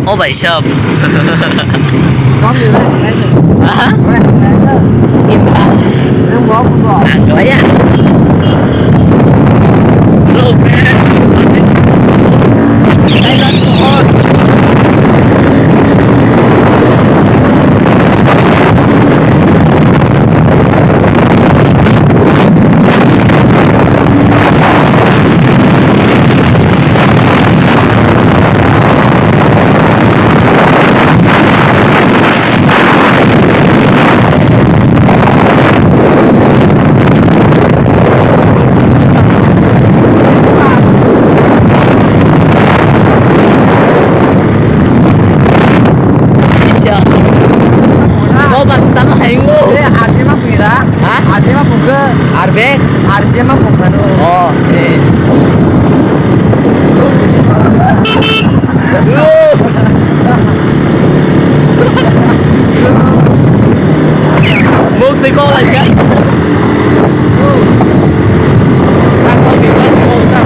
Ồ vậy sớm. Có nhiều đấy, lấy được. Hả? Có này, lấy được. Im sao? Không có, không có. Ăn cái á. Lộn nè. Đây là thôi. Ini RJ mah pira? Hah? RJ mah buka. Arbek. RJ mah buka tuh. Oh, eh. Multi con lại chứ. Tăng có việc lên con ta.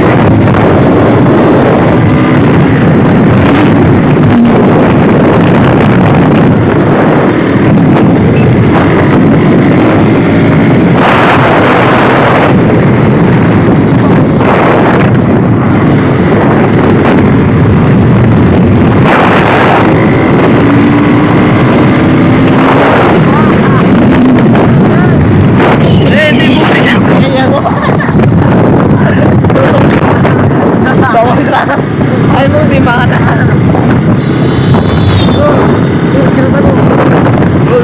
Ay mo di makatahan.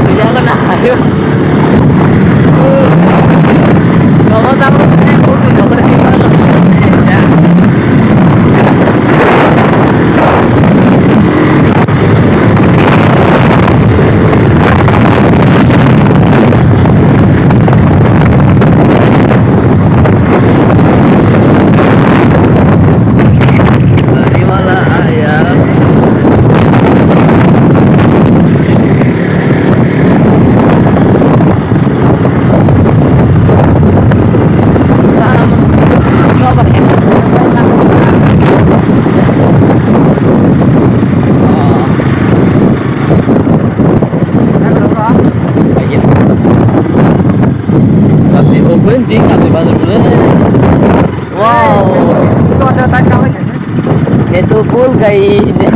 Kaya ka na kayo. Kalau sama nggak boleh gimana? Ya. Berhenti nggak di pasar bulan. Wow, Itu ada tanggal aja. itu full kayak ini.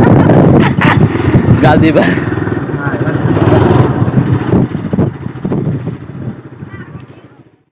Nggak di